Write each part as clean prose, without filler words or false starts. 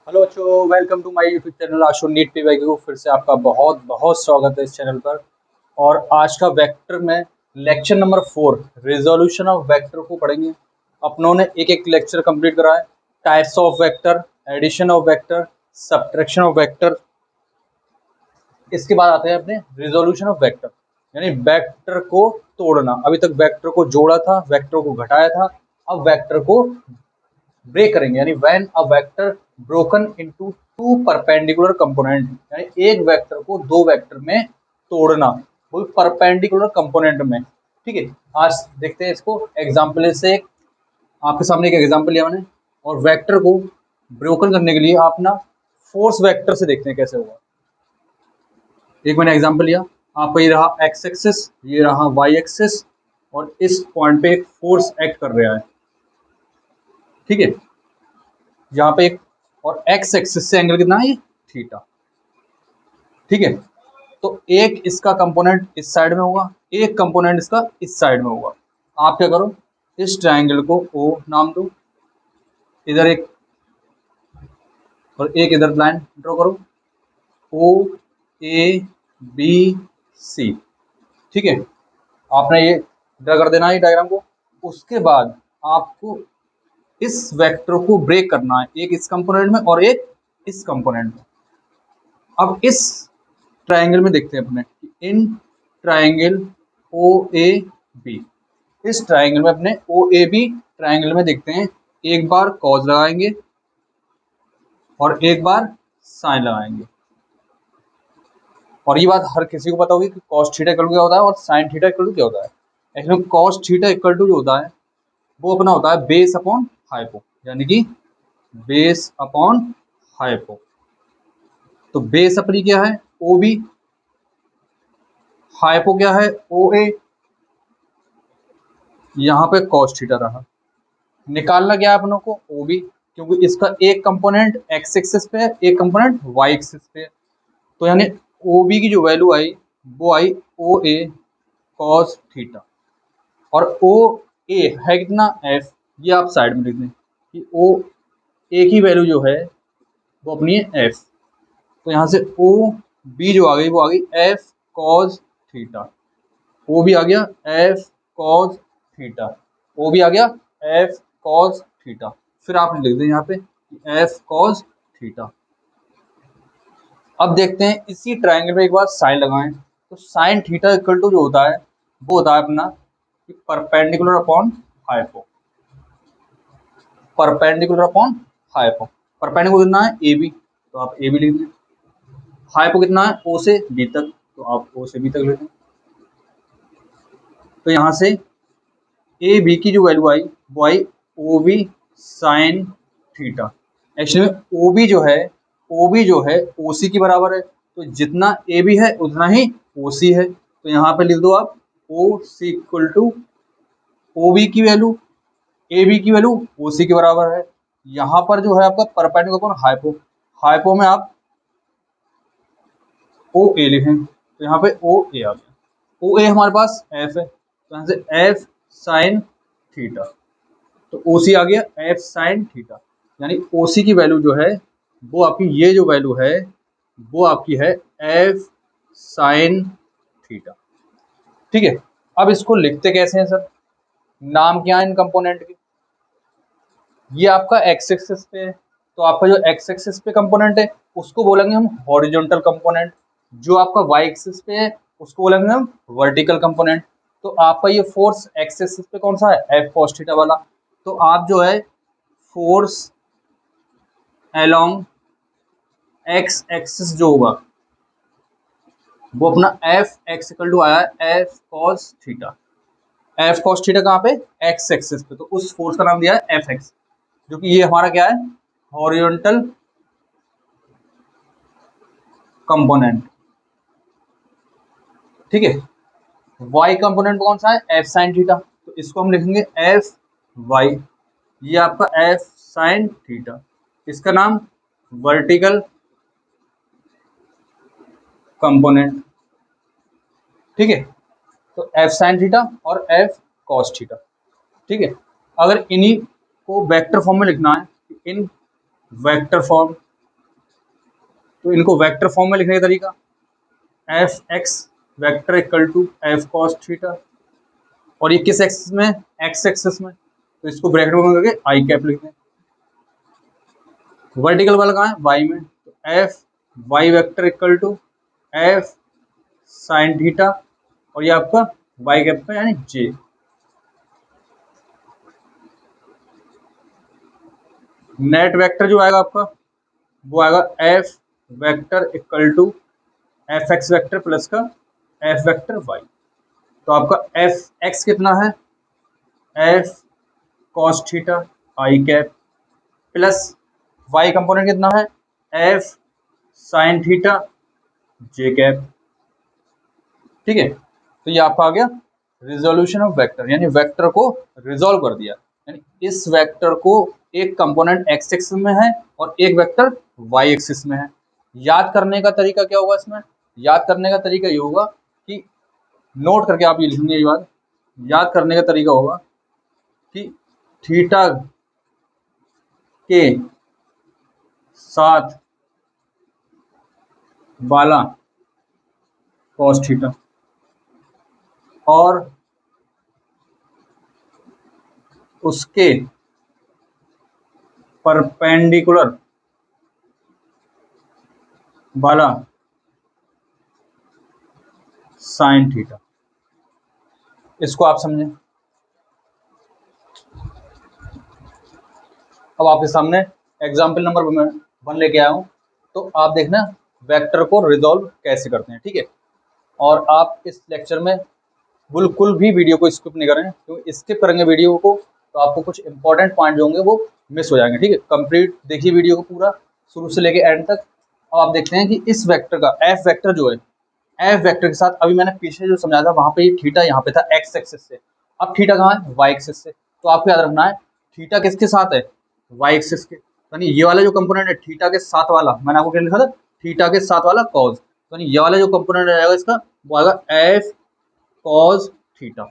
Hello बच्चों, welcome to my YouTube channel Ashu NEET PYQ. फिर से आपका बहुत बहुत स्वागत है इस चैनल पर। और आज का वेक्टर में lecture number 4 resolution of vector को पढ़ेंगे। अपनों ने एक एक लेक्चर कंप्लीट करा है। Types of vector, addition of vector, subtraction of vector. इसके बाद आते हैं अपने रिजोल्यूशन ऑफ वेक्टर, यानी वेक्टर को तोड़ना। अभी तक वेक्टर को जोड़ा था, वेक्टर को घटाया था, अब वेक्टर को ब्रेक करेंगे, यानी when a vector broken into two perpendicular component, यानी एक वेक्टर को दो वेक्टर में तोड़ना, वो परपेंडिकुलर कंपोनेंट में। ठीक है, आज देखते हैं इसको एग्जांपल से। आपके सामने एक एग्जांपल लिया मैंने, और वेक्टर को ब्रोकन करने के लिए आप ना फोर्स वेक्टर से देखते हैं कैसे होगा। एक मैंने एग्जांपल लिया, आपका ये रहा एक्स एक्सिस, ये रहा वाई एक्सिस, और इस पॉइंट पे एक फोर्स एक्ट कर रहा है। ठीक है, यहाँ पे एक, और एक्स एक्सिस से एंगल कितना है, ये थीटा। ठीक है, तो एक इसका कंपोनेंट इस साइड में होगा, एक कंपोनेंट इसका इस साइड में होगा। आप क्या करो, इस ट्रायंगल को ओ नाम दो, इधर एक और एक इधर लाइन ड्रॉ करो, ओ ए बी सी। ठीक है, आपने ये ड्रा कर देना है डायग्राम को। उसके बाद आपको इस वेक्टर को ब्रेक करना है, एक इस कंपोनेंट में और एक इस कंपोनेंट में। अब इस ट्रायंगल में देखते हैं अपने, इन ट्रायंगल ओ ए बी, इस ट्रायंगल में अपने ओ ए बी ट्रायंगल में देखते हैं, एक बार कॉज लगाएंगे और एक बार साइन लगाएंगे। और ये बात हर किसी को पता होगी कि कॉस थीटा इक्वल टू क्या होता है और साइन थीटा इक्वल टू क्या होता है। Actually cos theta equal to जो होता है वो अपना होता है बेस अपॉन हाइपो, यानी कि बेस अपॉन हाइपो। तो बेस अपनी क्या है, ओ बी, हाइपो क्या है, ओ ए। यहाँ पे कॉस थीटा रहा, निकालना क्या है अपनों को, ओ बी, क्योंकि इसका एक कंपोनेंट एक्स एक्सिस पे है, एक कंपोनेंट वाई एक्सिस पे है। तो यानी ओ बी की जो वैल्यू आई वो I O A cos theta. और ओ ए है कितना, एफ। ये आप साइड में लिख दें कि ओ ए की वैल्यू जो है वो अपनी है एफ। तो यहाँ से ओ बी जो आ गई वो आ गई एफ कॉस थीटा। ओ भी आ गया एफ कॉस थीटा, ओ भी आ गया एफ कॉस थीटा। फिर आप लिख दें यहाँ पे एफ कॉस थीटा। अब देखते हैं इसी ट्रायंगल में एक बार साइन लगाएं, तो साइन थीटा इक्वल टू जो होता है वो होता है अपना perpendicular upon hypo, perpendicular upon hypo. Perpendicular कितना है, ए बी, तो आप ए बी लिख दें। हाइपो कितना है, ओ से बी तक, तो आप ओ से बी तक लिख दें। तो यहाँ से ए बी की जो वैल्यू आई वो I O B sine theta. Actually में ओ बी जो है, ओ बी जो है ओ सी की बराबर है, तो जितना ए बी है उतना ही ओ सी है। तो यहाँ पे लिख दो आप ओ सी इक्वल टू ओ बी की वैल्यू, ए बी की वैल्यू ओ सी के बराबर है। यहाँ पर जो है आपका परपेंडिकुलर अपॉन हाइपो, हाइपो में आप ओ ए लिखें, तो यहाँ पे ओ ए आ गया। ओ ए हमारे पास एफ है, तो यहाँ से एफ साइन थीटा, तो ओ सी आ गया एफ साइन थीटा। यानी ओ सी की वैल्यू जो है वो आपकी, ये जो वैल्यू है वो आपकी है एफ साइन थीटा। ठीक है, अब इसको लिखते कैसे हैं सर, नाम क्या है इन कंपोनेंट के। ये आपका एक्स एक्सिस पे है, तो आपका जो एक्स एक्सिस पे कंपोनेंट है उसको बोलेंगे हम हॉरिजॉन्टल कंपोनेंट। जो आपका वाई एक्सिस पे है उसको बोलेंगे हम वर्टिकल कंपोनेंट। तो आपका ये फोर्स एक्स एक्सिस पे कौन सा है, एफ कॉस थीटा वाला। तो आप जो है फोर्स अलोंग एक्स एक्सिस जो होगा वो अपना एफ एक्स इक्वल टू आया है F cos theta. F cos theta कहाँ पे, एक्स एक्सिस पे, तो उस फोर्स का नाम दिया है एफ एक्स, जो कि ये हमारा क्या है, हॉरिजॉन्टल कंपोनेंट। ठीक है, वाई कंपोनेंट कौन सा है, एफ साइन थीटा, तो इसको हम लिखेंगे एफ वाई। ये आपका एफ साइन थीटा, इसका नाम वर्टिकल कंपोनेंट। ठीक है, तो एफ साइन थीटा और एफ कॉस थीटा। ठीक है, अगर इन्हीं को वेक्टर फॉर्म में लिखना है, इन वेक्टर फॉर्म, तो इनको वेक्टर फॉर्म में लिखने का तरीका, F x vector equal to F cos theta, और ये किस एक्सिस में, एक्स एक्सिस में, तो इसको ब्रैकेट में करके आई कैप लिखते हैं। वर्टिकल वाला कहाँ है, वाई में, तो F y vector equal to F sine theta, और ये आपका वाई कैप पे यानी जे। नेट वेक्टर जो आएगा आपका वो आएगा F vector equal to F x vector plus का एफ वेक्टर वाई। तो आपका एफ एक्स कितना है, F cos theta i cap, plus y component कितना है, F sine theta j cap. ठीक है, तो ये आपका आ गया रिजोल्यूशन ऑफ वेक्टर, यानी वेक्टर को रिजोल्व कर दिया, यानी इस वेक्टर को एक कंपोनेंट एक्स एक्सिस में है और एक वेक्टर वाई एक्सिस में है। याद करने का तरीका क्या होगा इसमें, याद करने का तरीका ये होगा कि नोट करके आप ये लिखेंगे, ये बात याद करने का तरीका होगा कि थीटा के साथ वाला कॉस थीटा और उसके परपेंडिकुलर वाला साइन थीटा, इसको आप समझें। अब आपके सामने एग्जाम्पल नंबर 1 लेके आया हूं, तो आप देखना वेक्टर को रिजॉल्व कैसे करते हैं। ठीक है, और आप इस लेक्चर में बिल्कुल भी वीडियो को स्किप नहीं करें, क्योंकि स्किप करेंगे वीडियो को तो आपको कुछ इंपॉर्टेंट पॉइंट जो होंगे वो मिस हो जाएंगे। ठीक है, कंप्लीट देखिए वीडियो को पूरा शुरू से लेके एंड तक। अब आप देखते हैं कि इस वेक्टर का एफ वेक्टर जो है, एफ वेक्टर के साथ अभी मैंने पीछे जो समझाया था वहां पे ये थीटा यहाँ पे था एक्स एक्सिस से, अब थीटा कहाँ है, वाई एक्सिस से। तो आपको याद रखना है थीटा किसके साथ है, वाई एक्सिस के, यानी ये वाला जो कंपोनेंट है थीटा के साथ वाला, मैंने आपको क्या लिखा था, थीटा के साथ वाला कॉज, यानी ये वाला जो कंपोनेंट आएगा इसका वो आएगा एफ कॉज थीटा,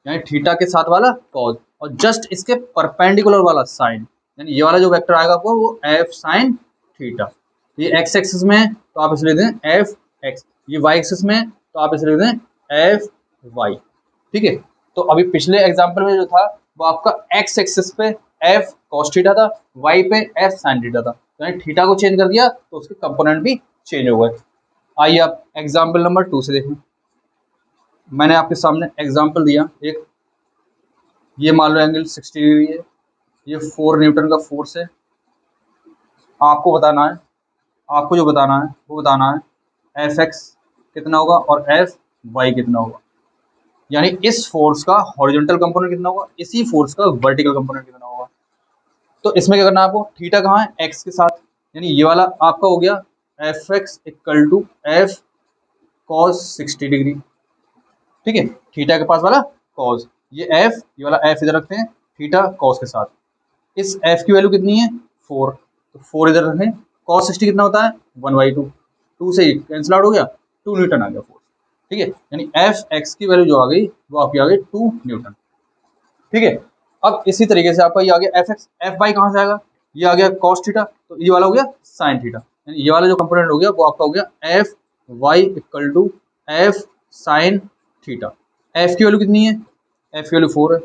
यानी थीटा के साथ वाला कॉज, और जस्ट इसके परपेंडिकुलर वाला साइन, यानी ये वाला जो वेक्टर आएगा आपको वो एफ साइन थीटा। ये एक्स एक्सिस में है तो आप इसे लिख दें एफ एक्स, ये वाई एक्सिस में है तो आप इसे लिख दें एफ वाई। ठीक है, तो अभी पिछले एग्जांपल में जो था वो आपका एक्स एक्सिस पे एफ कॉस थीटा था, वाई पे एफ साइन थीटा था, यानी थीटा को चेंज कर दिया तो उसके कंपोनेंट भी चेंज हो गए। आइए आप एग्जाम्पल नंबर 2 से देखें। मैंने आपके सामने एग्जाम्पल दिया एक, ये मान लो एंगल 60 डिग्री है, ये 4 न्यूटन का फोर्स है, आपको बताना है, आपको जो बताना है वो बताना है एफ एक्स कितना होगा और एफ वाई कितना होगा, यानी इस फोर्स का हॉरिजॉन्टल कंपोनेंट कितना होगा, इसी फोर्स का वर्टिकल कंपोनेंट कितना होगा। तो इसमें क्या करना है आपको, थीटा कहाँ है, एक्स के साथ, यानी ये वाला आपका हो गया F x equal to F cos 60 degree. ठीक है, थीटा के पास वाला कॉस, ये एफ, ये वाला एफ इधर रखते हैं, थीटा कॉस के साथ, इस एफ की वैल्यू कितनी है 4, तो 4 इधर रखें, कॉस 60 कितना होता है 1/2, 2 से कैंसिल आउट हो गया, 2 न्यूटन आ गया फोर्स। ठीक है, यानी एफ एक्स की वैल्यू जो आ गई वो आपकी आ गई 2 न्यूटन। ठीक है, अब इसी तरीके से आपका ये आ गया एफ एक्स, एफ वाई कहाँ से आएगा, ये आ गया कॉस थीटा, तो ये वाला हो गया साइन थीटा, यानी ये वाला जो कंपोनेंट हो गया वो आपका हो गया F y equal to F sine theta. F की वैल्यू कितनी है, एफ की वैल्यू 4 है,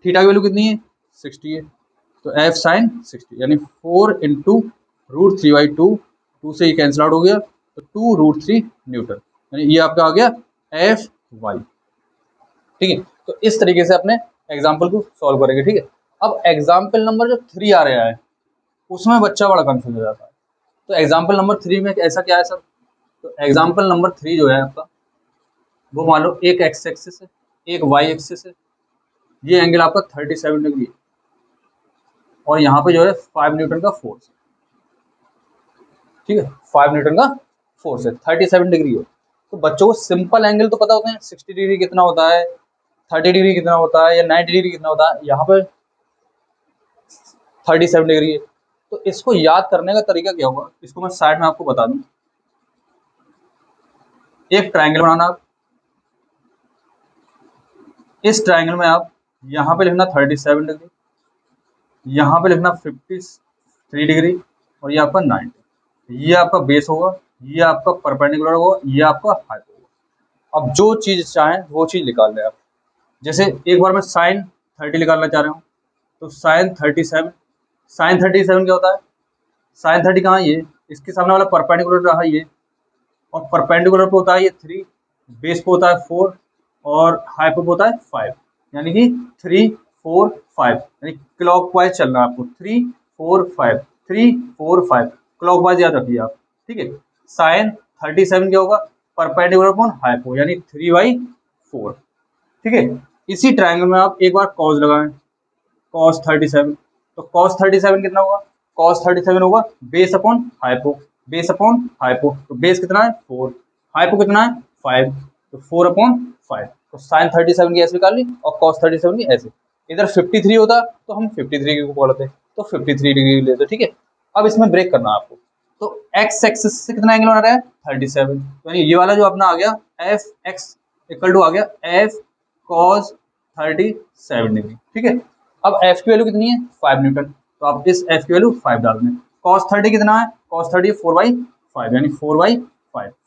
थीटा की वैल्यू कितनी है 60 है, तो एफ साइन 60 यानी 4 इंटू रूट 3/2, 2 से ये कैंसिल आउट हो गया, तो 2 रूट 3 न्यूटन, यानी ये आपका आ गया एफ वाई। ठीक है, तो इस तरीके से अपने एग्जाम्पल को सॉल्व करेंगे। ठीक है, अब एग्जाम्पल नंबर जो 3 आ रहा है उसमें बच्चा बड़ा कंफ्यूज हो जाता है। तो एग्जाम्पल नंबर 3 में ऐसा क्या है सर, तो एग्जाम्पल नंबर 3 जो है आपका वो मान लो एक एक्स एक्सिस है, एक वाई एक्सिस है, ये एंगल आपका 37 डिग्री है, और यहाँ पे जो है 5 न्यूटन का फोर्स है। ठीक है, 5 न्यूटन का फोर्स है, 37 डिग्री है। तो बच्चों को सिंपल एंगल तो पता होते हैं, 60 डिग्री कितना होता है, 30 डिग्री कितना होता है, या 90 डिग्री कितना होता है, यहाँ पे 37 डिग्री है। तो इसको याद करने का तरीका क्या होगा, इसको मैं साइड में आपको बता दूं। एक ट्राइंगल बनाना आप, इस ट्राइंगल में आप यहाँ पे लिखना 37 डिग्री, यहाँ पे लिखना 53 डिग्री, और ये आपका 90, ये आपका बेस होगा, ये आपका परपेंडिकुलर होगा, ये आपका हाइपो होगा। अब जो चीज चाहें वो चीज निकाल लें आप। जैसे एक बार मैं साइन 30 निकालना चाह रहा हूँ, तो साइन 37, साइन 37 क्या होता है, साइन 30 कहाँ है, ये इसके सामने वाला परपेंडिकुलर रहा ये, और परपेंडिकुलर पे होता है ये 3, बेस पे होता है 4, और हाइपो पे होता है 5, यानी कि 3 4 5, यानी क्लॉकवाइज चलना है आपको, 3 4 5 3 4 5, क्लॉकवाइज याद रखिए आप। ठीक है, साइन 37 क्या होगा, परपेंडिकुलर अपॉन हाइपो, यानी 3/4। ठीक है, इसी ट्रायंगल में आप एक बार कॉस लगाएं, कॉस 37, तो कॉस 37 कितना होगा, कॉस 37 होगा base upon hypo, base upon hypo, तो बेस कितना है 4, हाइपो कितना है 5, तो 4/5, तो साइन 37 की ऐसे निकाल ली और कॉस 37 की ऐसे। इधर 53 होता तो हम 53 को पढ़ते, तो 53 डिग्री लेते। ठीक है, अब इसमें ब्रेक करना है आपको, तो एक्स एक्सिस से कितना एंगल बना रहा है 37, यानी ये वाला जो अपना आ गया एफ एक्स इक्वल टू आ गया एफ कॉस 37 डिग्री। ठीक है, अब एफ की वैल्यू कितनी है 5 न्यूटन, तो आप इस एफ की वैल्यू 5 डाल दें। कॉस 30 कितना है, कॉस 30 4/5, यानी 4/5,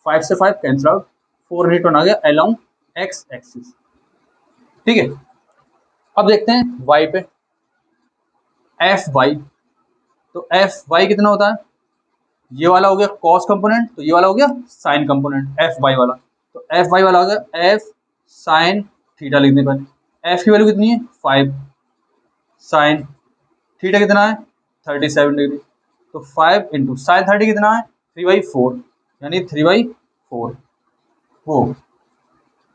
5 से 5 कैंसिल आउट, 4 न्यूटन आ गया अलोंग एक्स एक्सिस। ठीक है, अब देखते हैं वाई पे, एफ वाई, तो एफ वाई कितना होता है, ये वाला हो गया कॉस कंपोनेंट, तो ये वाला हो गया साइन कंपोनेंट एफ वाई वाला, तो एफ वाई वाला हो गया एफ साइन थीटा लिखने पर, एफ की वैल्यू कितनी है 5, साइन थीटा कितना है 37 डिग्री, तो 5 इंटू साइन 30 कितना है 3/4, यानी 3/4 वो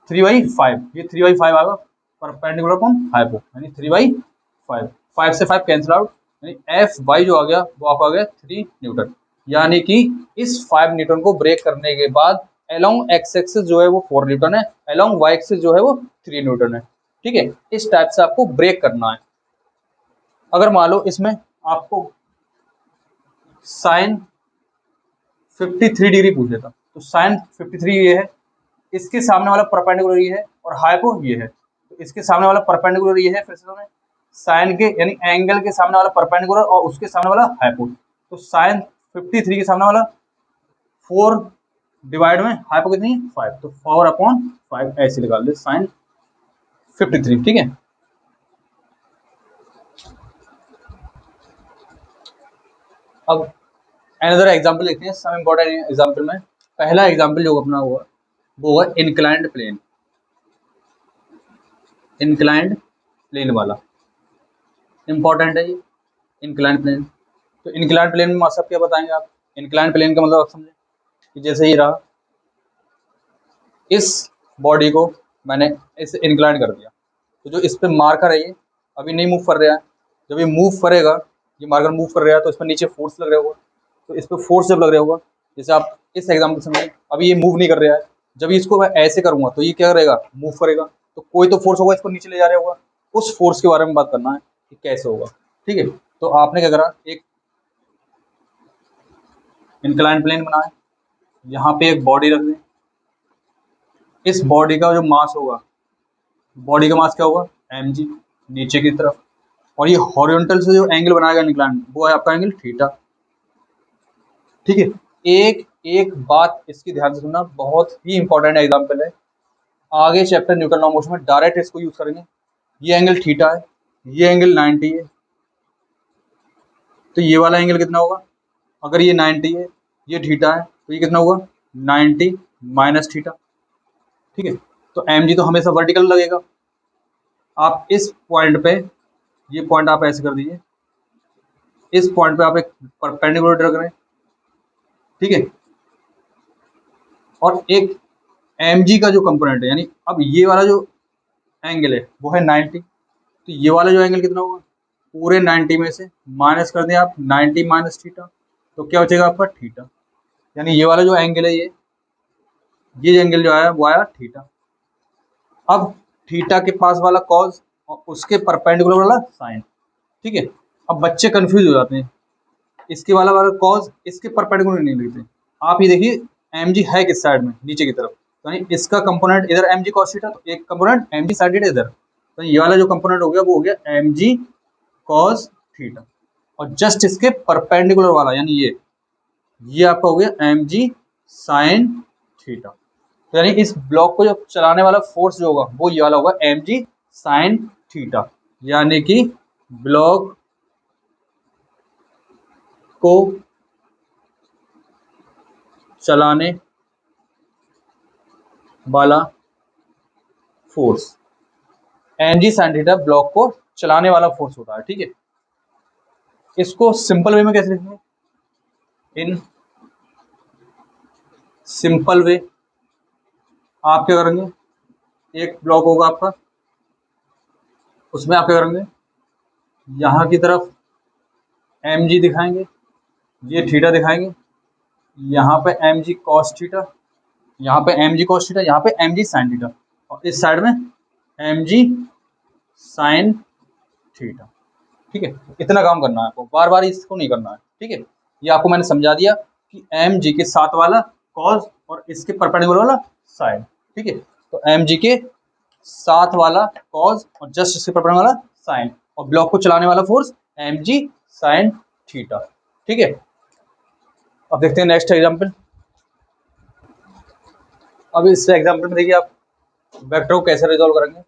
3/5, ये 3/5 आएगा परपेंडिकुलर अपॉन हाइपो, यानी 3/5, 5 से 5 कैंसिल आउट, यानी एफ वाई जो आ गया वो आपका आ गया 3 न्यूटन, यानी कि इस 5 न्यूटन को ब्रेक करने के बाद अलोंग एक्स एक्सिस जो है वो 4 न्यूटन है, अलोंग वाई एक्सिस जो है वो 3 न्यूटन है। ठीक है, इस टाइप से आपको ब्रेक करना है। अगर मान लो इसमें आपको साइन 53 डिग्री पूछ लेता, तो साइन 53 ये है, इसके सामने वाला परपेंडिकुलर ये है, और हाइपो ये है, तो इसके सामने वाला परपेंडिकुलर ये है, फिर से साइन के यानी एंगल के सामने वाला परपेंडिकुलर और उसके सामने वाला हाइपो, तो साइन 53 के सामने वाला 4 डिवाइड में हाइपो कितनी है 5, तो 4/5 ऐसे निकाल दे साइन 53। ठीक है, अब अनदर एग्जांपल देखते हैं, सम इंपॉर्टेंट एग्जांपल में पहला एग्जांपल जो अपना हुआ वो हुआ इंक्लाइंड प्लेन, इंक्लाइंड प्लेन वाला इंपॉर्टेंट है ये इंक्लाइंड प्लेन। तो इंक्लाइंड प्लेन में सब क्या बताएंगे आप, इंक्लाइंड प्लेन का मतलब आप समझे कि जैसे ये रहा, इस बॉडी को मैंने इसे इंक्लाइंड कर दिया, तो जो इस पे मार्कर है ये अभी नहीं मूव कर रहा है, जब ये मूव करेगा, ये मार्कर मूव कर रहा है तो इस पर नीचे फोर्स लग रहा होगा, तो इस पर फोर्स जब लग रहा होगा, जैसे आप इस एग्जाम्पल समझें, अभी ये मूव नहीं कर रहा है, जब इसको मैं ऐसे करूंगा तो ये क्या करेगा मूव करेगा, तो कोई तो फोर्स होगा इसको नीचे ले जा रहा होगा, उस फोर्स के बारे में बात करना है कि कैसे होगा। ठीक है, तो आपने क्या करा, एक इंक्लाइन प्लेन बनाया, यहाँ पे एक बॉडी रख दें, इस बॉडी का जो मास होगा, बॉडी का मास क्या होगा mg नीचे की तरफ, और ये हॉरिजॉन्टल से जो एंगल बनाएगा इंक्लाइन वो है आपका एंगल थीटा। ठीक है, एक एक बात इसकी ध्यान से सुनना, बहुत ही इंपॉर्टेंट एग्जांपल है, आगे चैप्टर न्यूटन लॉ मोशन में डायरेक्ट इसको यूज करेंगे। ये एंगल थीटा है, ये एंगल 90 है, तो ये वाला एंगल कितना होगा, अगर ये 90 है ये थीटा है तो ये कितना होगा 90 माइनस थीटा। ठीक है, तो mg तो हमेशा वर्टिकल लगेगा, आप इस पॉइंट पे, ये पॉइंट आप ऐसे कर दीजिए, इस पॉइंट पे आप एक परपेंडिकुलर ड्रा करें। ठीक है, और एक mg का जो कंपोनेंट है, यानी अब ये वाला जो एंगल है वो है 90, तो ये वाला जो एंगल कितना होगा, पूरे 90 में से माइनस कर दें आप 90 माइनस थीटा, तो क्या बचेगा आपका थीटा, यानी ये वाला जो एंगल है ये एंगल जो आया वो आया थीटा। अब थीटा के पास वाला कॉस और उसके परपेंडिकुलर वाला साइन। ठीक है, अब बच्चे कंफ्यूज हो जाते हैं, इसके वाला वाला कॉस इसके परपेंडिकुलर नहीं लिखते। आप ये देखिए mg है किस साइड में, नीचे की तरफ, तो यानी इसका कंपोनेंट इधर mg cos थीटा, तो एक कंपोनेंट mg sin थीटा इधर, तो ये वाला जो कंपोनेंट हो गया वो हो गया mg cos थीटा, और जस्ट इसके परपेंडिकुलर वाला यानी ये आपका हो गया mg साइन थीटा। तो यानी इस ब्लॉक को जो चलाने वाला फोर्स जो होगा वो ये वाला होगा mg साइन थीटा, यानी कि ब्लॉक को चलाने वाला force mg sine theta block को चलाने वाला फोर्स होता है। ठीक है, इसको सिंपल वे में कैसे लिखेंगे? इन सिंपल वे आप क्या करेंगे, एक ब्लॉक होगा आपका, उसमें आप क्या करेंगे, यहाँ की तरफ mg दिखाएंगे, ये थीटा दिखाएंगे, यहाँ पे mg cos थीटा, यहाँ पे mg cos थीटा, यहाँ पे mg sin थीटा, और इस साइड में mg sin थीटा। ठीक है, इतना काम करना है आपको, बार बार इसको नहीं करना है। ठीक है, ये आपको मैंने समझा दिया कि mg के साथ वाला cos और इसके परपेंडिकुलर वाला sin। ठीक है, तो mg के साथ वाला cos और जस्ट इसके परपेंडिकुलर वाला sin, और ब्लॉक को चलाने वाला फोर्स mg sin थीटा। ठीक है, अब देखते हैं नेक्स्ट एग्जांपल। अब इस एग्जांपल में देखिए आप वेक्टर को कैसे रिजॉल्व करेंगे।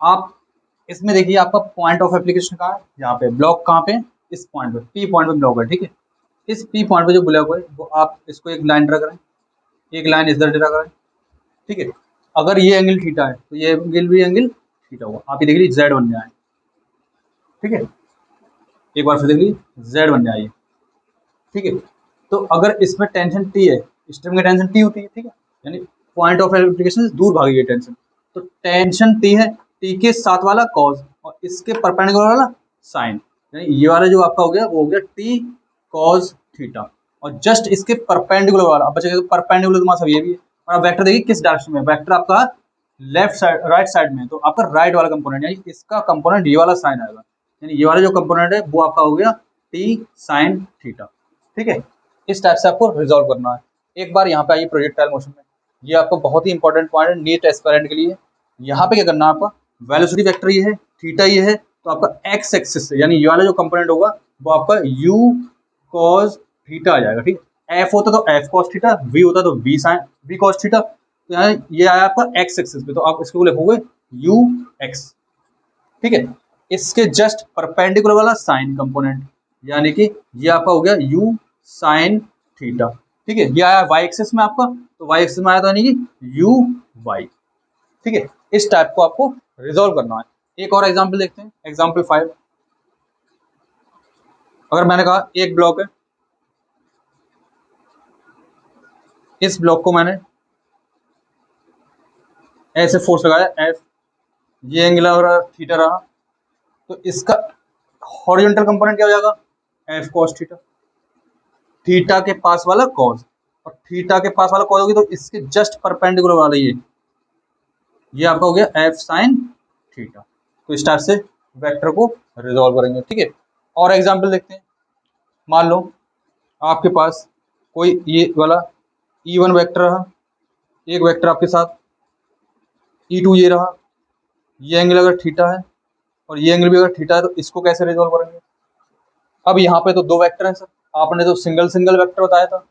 आप इसमें देखिए आपका पॉइंट ऑफ एप्लीकेशन कहाँ है, यहाँ पे ब्लॉक कहाँ पे, इस पॉइंट पे, पी पॉइंट पे ब्लॉक है। ठीक है, इस पी पॉइंट पे जो ब्लॉक है वो आप इसको एक लाइन ड्रा करें, एक लाइन इधर ड्रा करें। ठीक है, अगर ये एंगल थीटा है तो ये एंगल भी एंगल थीटा होगा। आप ये देख लीजिए जेड बन जाए। ठीक है, एक बार फिर देख लीजिए जेड बन जाए। ठीक है, तो अगर इसमें टेंशन टी है, स्ट्रिंग में टेंशन टी होती है। ठीक है, यानी पॉइंट ऑफ एप्लीकेशन से दूर भागी है टेंशन, तो टेंशन टी है, टी के साथ वाला कॉज और इसके परपेंडिकुलर वाला साइन, यानी ये वाला जो आपका हो गया वो हो गया टी कॉज थीटा, और जस्ट इसके परपेंडिकुलर वाला, अब बचेगा परपेंडिकुलर तुम्हारा सब ये भी है। और अब वेक्टर देखिए किस डायरेक्शन में, वेक्टर आपका लेफ्ट साइड राइट साइड में, तो आपका राइट वाला कंपोनेंट यानी इसका कंपोनेंट ये वाला साइन आएगा, यानी ये वाला जो कंपोनेंट है वो आपका हो गया टी साइन थीटा। ठीक है, इस टाइप से आपको रिजॉल्व करना है। एक बार यहाँ पे आइए प्रोजेक्टाइल मोशन में, ये आपको बहुत ही इंपॉर्टेंट पॉइंट है नीट एस्पिरेंट के लिए। यहाँ पे क्या करना है आपका, वेलोसिटी वेक्टर ये है, थीटा ये है, तो आपका एक्स एक्सिस से यानी ये वाला जो कंपोनेंट होगा वो आपका u cos थीटा आ जाएगा। ठीक है, एफ होता तो एफ cos थीटा, वी होता तो v sine v cos theta, तो यहाँ ये आया आपका एक्स एक्सिस पे, तो आप इसको लिखोगे u x। ठीक है, इसके जस्ट परपेंडिकुलर वाला साइन कंपोनेंट, यानी कि ये आपका हो गया u साइन थीटा। ठीक है, ये आया y एक्सिस में आपका, तो y एक्सिस में आया था यानी कि u y। ठीक है, इस टाइप को आपको रिजॉल्व करना है। एक और एग्जांपल देखते हैं, एग्जांपल 5। अगर मैंने कहा एक ब्लॉक है, इस ब्लॉक को मैंने ऐसे फोर्स लगाया F, ये एंगल और थीटा रहा, तो इसका हॉरिजॉन्टल कंपोनेंट क्या हो जाएगा, F cos थीटा, थीटा के पास वाला cos, और थीटा के पास वाला cos होगी तो इसके जस्ट परपेंडिकुलर वाला ये आपका हो गया F sin थीटा। तो इस टाइप से वेक्टर को रिजॉल्व करेंगे। ठीक है, और एग्जांपल देखते हैं। मान लो आपके पास कोई ये वाला E1 वेक्टर रहा, एक वेक्टर आपके साथ E2 ये रहा, ये एंगल अगर थीटा है और ये एंगल भी अगर थीटा है, तो इसको कैसे रिजॉल्व करेंगे। अब यहाँ पे तो दो वेक्टर हैं सर, आपने तो सिंगल सिंगल वेक्टर बताया था,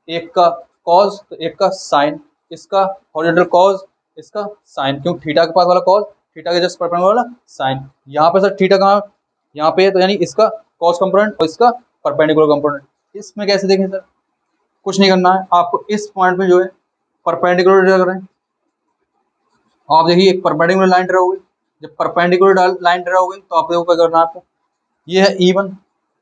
एक का कॉज तो एक का साइन, इसका हॉरिजॉन्टल कॉज इसका साइन, क्यों थीटा के पास वाला कॉज, थीटा के जस्ट परपेंडिकुलर वाला साइन। यहाँ पे सर थीटा कहाँ, यहाँ पे है, तो यानी इसका कॉस कंपोनेंट और इसका परपेंडिकुलर कंपोनेंट। इसमें कैसे देखें सर, कुछ नहीं करना है आपको, इस पॉइंट पे जो है परपेंडिकुलर ड्रा करें। आप देखिए एक परपेंडिकुलर लाइन ड्रा होगी, जब परपेंडिकुलर लाइन ड्रा होगी तो आप देखो क्या करना है आपको, ये है E1,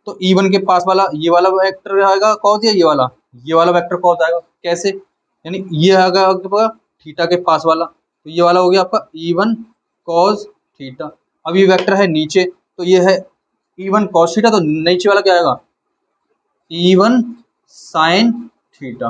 तो E1 के पास वाला ये वाला वेक्टर आएगा कॉस, या ये वाला वेक्टर कॉस आएगा। कैसे, यानी ये आएगा आपके पास थीटा के पास वाला, तो ये वाला हो गया आपका E1 cos थीटा। अब ये वेक्टर है नीचे, तो ये है E1 cos थीटा, तो नीचे वाला क्या आएगा E1 sin थीटा।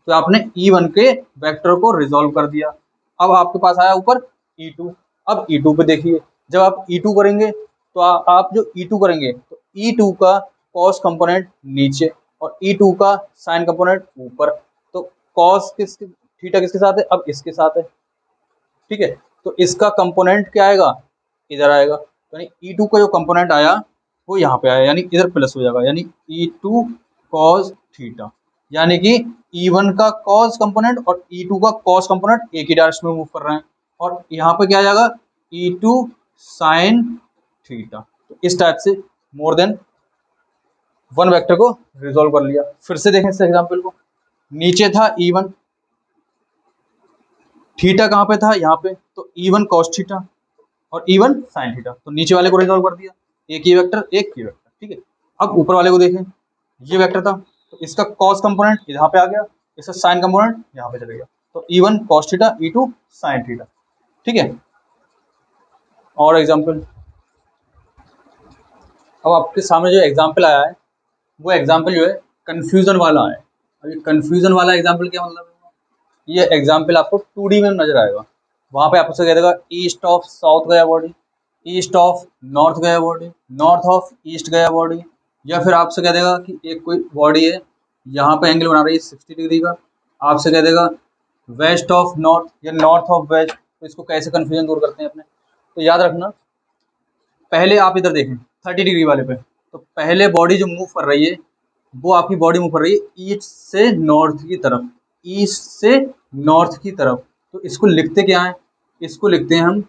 तो आपने E1 के वेक्टर को रिजॉल्व कर दिया। अब आपके पास आया ऊपर E2। अब E2 पे देखिए, जब आप E2 करेंगे तो आप जो E2 करेंगे तो E2 का cos कंपोनेंट नीचे और E2 का sin कंपोनेंट ऊपर, तो cos थीटा किसके साथ है, अब इसके साथ है। ठीक है, तो इसका कंपोनेंट क्या आएगा, इधर आएगा, यानी E2 का जो कंपोनेंट आया वो यहाँ पे आया, यानी इधर प्लस हो जाएगा, यानी E2 cos थीटा, यानी कि E1 का कॉस कंपोनेंट और E2 का कॉस कंपोनेंट एक ही डायरेक्शन में मूव कर रहे हैं, और यहाँ पे क्या आ जाएगा E2 साइन थीटा। तो इस टाइप से मोर देन वन वेक्टर को रिजोल्व कर लिया। फिर से देखें इस एग्जांपल को, नीचे था E1, थीटा कहाँ पे था यहाँ पे, तो E1 कॉस थीटा और E1 साइन थीटा, तो नीचे वाले को रिजोल्व कर दिया, एक ही वेक्टर एक ही वेक्टर, ठीक है। अब ऊपर वाले को देखें, ये वेक्टर था तो इसका कॉस कंपोनेंट यहाँ पे आ गया, इसका साइन कंपोनेंट यहाँ पे चले गया, तो E1 cos theta E2 sine theta, ठीक है। और एग्जांपल, अब आपके सामने जो एग्जांपल आया है वो एग्जांपल जो है कंफ्यूजन वाला है। अब ये कंफ्यूजन वाला एग्जांपल क्या मतलब है, ये एग्जांपल आपको 2D में नजर आएगा। वहां पे आपसे कह देगा ईस्ट ऑफ साउथ गया बॉडी, ईस्ट ऑफ नॉर्थ गया बॉडी, नॉर्थ ऑफ ईस्ट गया बॉडी, या फिर आपसे कह देगा कि एक कोई बॉडी है यहाँ पे एंगल बना रही है 60 डिग्री का, आपसे कह देगा वेस्ट ऑफ नॉर्थ या नॉर्थ ऑफ वेस्ट। तो इसको कैसे कन्फ्यूजन दूर करते हैं अपने, तो याद रखना, पहले आप इधर देखें 30 डिग्री वाले पे, तो पहले बॉडी जो मूव कर रही है वो आपकी बॉडी मूव कर रही है ईस्ट से नॉर्थ की तरफ, ईस्ट से नॉर्थ की तरफ। तो इसको लिखते क्या है, इसको लिखते हैं हम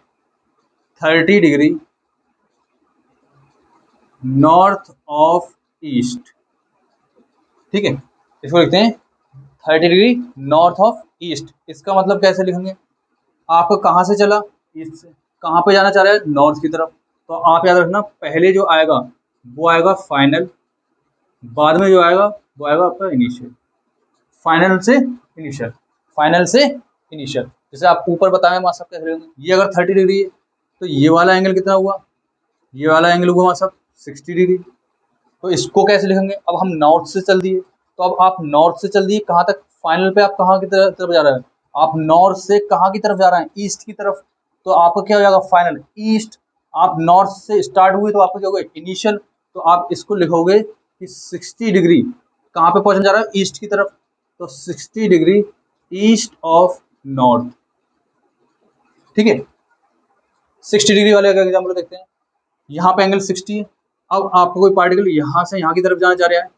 30 डिग्री नॉर्थ ऑफ ईस्ट, ठीक है। इसको लिखते हैं 30 डिग्री नॉर्थ ऑफ ईस्ट। इसका मतलब कैसे लिखेंगे, आपको कहाँ से चला, ईस्ट से, कहाँ पे जाना चाह रहा है, नॉर्थ की तरफ। तो आप याद रखना, पहले जो आएगा वो आएगा फाइनल, बाद में जो आएगा वो आएगा आपका इनिशियल, फाइनल से इनिशियल, फाइनल से इनिशियल। जैसे आप ऊपर बताएं वहाँ सब कैसे लेंगे, ये अगर 30 डिग्री है तो ये वाला एंगल कितना हुआ, ये वाला एंगल हुआ वहाँ सब 60 डिग्री। तो इसको कैसे लिखेंगे, अब हम नॉर्थ से चल दिए, तो अब आप नॉर्थ से चल दिए कहाँ तक, फाइनल पे आप कहाँ की तरफ जा रहे हैं, आप नॉर्थ से कहाँ की तरफ जा रहे हैं, ईस्ट की तरफ। तो आपका क्या हो जाएगा फाइनल ईस्ट। आप नॉर्थ से स्टार्ट हुए तो आपका क्या होगा इनिशियल, तो आप इसको लिखोगे कि 60 डिग्री कहाँ पे पहुंचने जा रहा है, ईस्ट की तरफ। तो 60 डिग्री ईस्ट ऑफ नॉर्थ, ठीक है। 60 डिग्री वाले का एग्जाम्पल देखते हैं, यहाँ पे एंगल 60 है। अब आपको कोई पार्टिकल यहाँ से यहाँ की तरफ जाना चाह रहा है,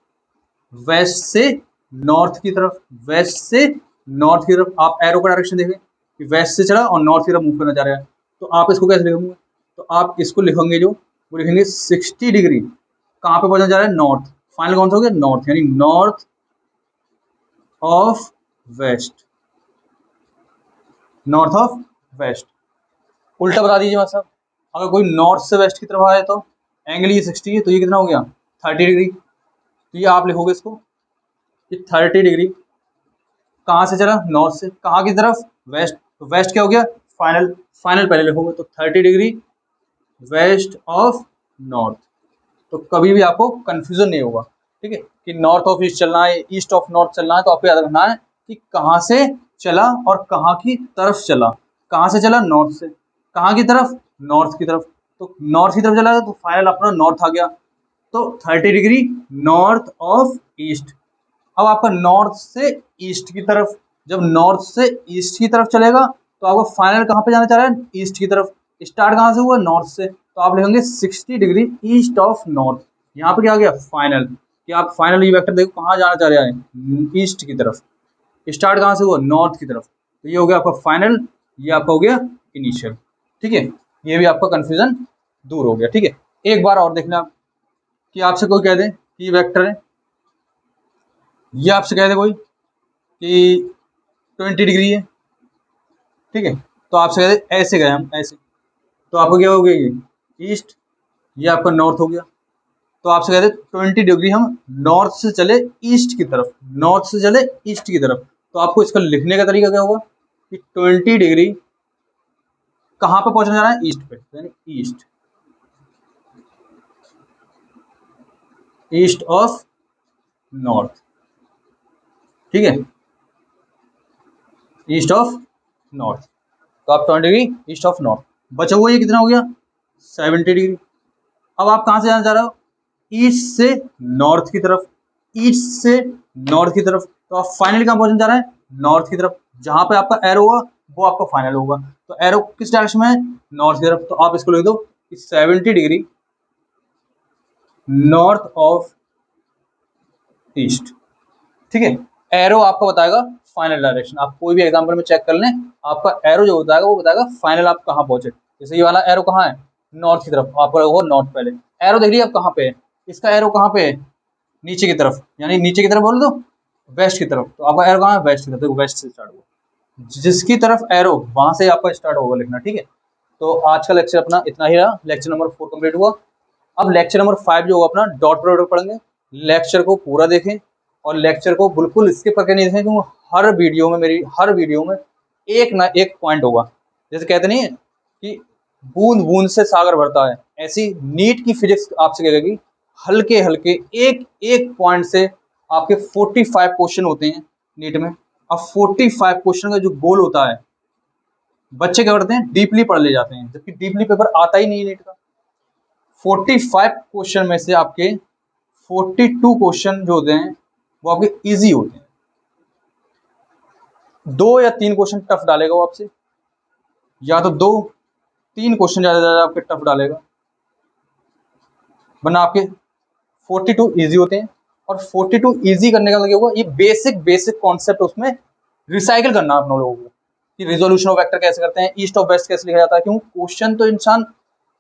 वेस्ट से नॉर्थ की तरफ, वेस्ट से नॉर्थ की तरफ। आप एरो का डायरेक्शन देखें कि वेस्ट से चला और नॉर्थ की तरफ मूव करना चाह रहा है, तो आप इसको कैसे लिखेंगे, तो आप इसको लिखेंगे जो वो लिखेंगे 60 डिग्री कहाँ पे पहुंचना चाह रहा है, नॉर्थ। फाइनल कौन सा हो गया, नॉर्थ, यानी north of west, north of west. उल्टा बता दीजिए मतलब, अगर कोई नॉर्थ से वेस्ट की तरफ आए तो एंगल ये 60 है, तो ये कितना हो गया 30 डिग्री। तो ये आप लिखोगे इसको कि 30 डिग्री कहाँ से चला, नॉर्थ से, कहाँ की तरफ, वेस्ट। तो वेस्ट क्या हो गया फाइनल, फाइनल पहले लिखोगे, तो 30 डिग्री वेस्ट ऑफ नॉर्थ। तो कभी भी आपको कंफ्यूजन नहीं होगा, ठीक है, कि नॉर्थ ऑफ ईस्ट चलना है, ईस्ट ऑफ नॉर्थ चलना है। तो आपको याद रखना है कि कहाँ से चला और कहाँ की तरफ चला, कहाँ से चला, नॉर्थ से, कहाँ की तरफ, नॉर्थ की तरफ। तो नॉर्थ की तरफ चला तो फाइनल अपना नॉर्थ आ गया, तो 30 डिग्री नॉर्थ ऑफ ईस्ट। अब आपका नॉर्थ से ईस्ट की तरफ, जब नॉर्थ से ईस्ट की तरफ चलेगा तो आपका फाइनल कहाँ पे जाना चाह रहा है, ईस्ट की तरफ। स्टार्ट कहाँ से हुआ, नॉर्थ से, तो आप लिखेंगे 60 डिग्री ईस्ट ऑफ नॉर्थ। यहाँ पे क्या आ गया फाइनल, कि आप फाइनल ये वेक्टर देखो कहाँ जाना चाह रहे हैं, ईस्ट की तरफ। स्टार्ट कहाँ से हुआ, नॉर्थ की तरफ, तो ये हो गया आपका फाइनल, ये आपका हो गया इनिशियल, ठीक है। ये भी आपका कंफ्यूजन दूर हो गया, ठीक है। एक बार और देखना कि आपसे कोई कह दे कि वेक्टर है, ये आपसे कह दे कोई कि 20 डिग्री है, ठीक है, तो आपसे कह दे ऐसे गए हम ऐसे, तो आपको क्या हो गया, ये ईस्ट, ये आपका नॉर्थ हो गया। तो आपसे कहते हैं 20 डिग्री हम नॉर्थ से चले ईस्ट की तरफ, नॉर्थ से चले ईस्ट की तरफ। तो आपको इसका लिखने का तरीका क्या होगा कि 20 डिग्री कहाँ पे पहुंचना जा रहा है, ईस्ट पे, यानी ईस्ट, ईस्ट ऑफ नॉर्थ, ठीक है, ईस्ट ऑफ नॉर्थ। तो आप 20 डिग्री ईस्ट ऑफ नॉर्थ, बचा हुआ ये कितना हो गया 70 डिग्री। अब आप कहाँ से जाना चाह रहे हो, ईस्ट से नॉर्थ की तरफ, ईस्ट से नॉर्थ की तरफ। तो आप फाइनली कहाँ पहुंचने जा रहे हैं, नॉर्थ की तरफ। जहां पे आपका एरो होगा वो आपका फाइनल होगा। तो एरो किस डायरेक्शन में है, नॉर्थ की तरफ। तो आप इसको लिख दो कि 70 डिग्री नॉर्थ ऑफ ईस्ट, ठीक है। एरो आपका बताएगा फाइनल डायरेक्शन। आप कोई भी एग्जांपल में चेक कर लें, आपका एरो जो बताएगा वो बताएगा फाइनल आप कहाँ पहुंचे। जैसे ये वाला एरो कहाँ है, नॉर्थ की तरफ, आपका वो नॉर्थ पहले एरो देख लिया, आप कहाँ पे है, इसका एरो कहाँ पे है, नीचे की तरफ, यानी नीचे की तरफ बोल दो वेस्ट की तरफ, तो आपका एरो कहाँ है, वेस्ट की तरफ, तो वेस्ट से स्टार्ट हुआ, जिसकी तरफ एरो वहां से आपका स्टार्ट होगा लिखना, ठीक है। तो आज का लेक्चर अपना इतना ही रहा, लेक्चर नंबर 4 कंप्लीट हुआ। अब लेक्चर नंबर 5 जो होगा अपना डॉट प्रोडक्ट पढ़ेंगे। लेक्चर को पूरा देखें और लेक्चर को बिल्कुल स्किप करके नहीं देखें, क्योंकि हर वीडियो में मेरी हर वीडियो में एक ना एक पॉइंट होगा। जैसे कहते नहीं है कि बूंद बूंद से सागर भरता है, ऐसी नीट की फिजिक्स आपसे कहेगी हल्के हल्के एक एक पॉइंट से आपके 45 क्वेश्चन होते हैं नीट में। अब 45 क्वेश्चन का जो गोल होता है, बच्चे क्या करते हैं डीपली पढ़ ले जाते हैं, जबकि डीपली पेपर आता ही नहीं है नीट का। 45 क्वेश्चन में से आपके 42 क्वेश्चन जो होते हैं वो आपके इजी होते हैं। 2 या 3 क्वेश्चन टफ डालेगा वो आपसे, या तो 2-3 क्वेश्चन ज्यादा आपके टफ डालेगा, वरना आपके 42 इजी होते हैं। और 42 इजी करने का मतलब होगा ये बेसिक कॉन्सेप्ट उसमें रिसाइकिल करना आप लोगों को, कि रिजोल्यूशन ऑफ वेक्टर कैसे करते हैं, ईस्ट ऑफ वेस्ट कैसे लिखा जाता है। क्यों क्वेश्चन तो इंसान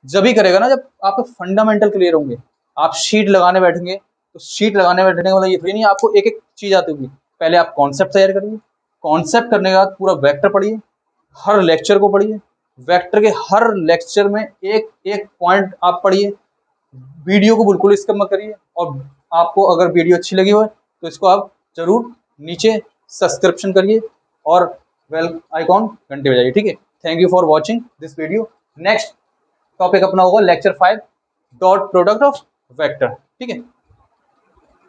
जब ही करेगा ना जब आपके फंडामेंटल क्लियर होंगे। आप शीट लगाने बैठेंगे तो शीट लगाने बैठने का मतलब ये थोड़ी नहीं आपको एक एक चीज आती होगी। पहले आप कॉन्सेप्ट तैयार करिए, कॉन्सेप्ट करने के बाद पूरा वेक्टर पढ़िए, हर लेक्चर को पढ़िए, वेक्टर के हर लेक्चर में एक एक पॉइंट आप पढ़िए, वीडियो को बिल्कुल स्किप मत करिए। और आपको अगर वीडियो अच्छी लगी हो तो इसको आप जरूर नीचे सब्सक्रिप्शन करिए और बेल आइकॉन घंटे बजाइए, ठीक है। Thank you for watching this video. Next topic अपना होगा lecture 5 dot product of vector, ठीक है।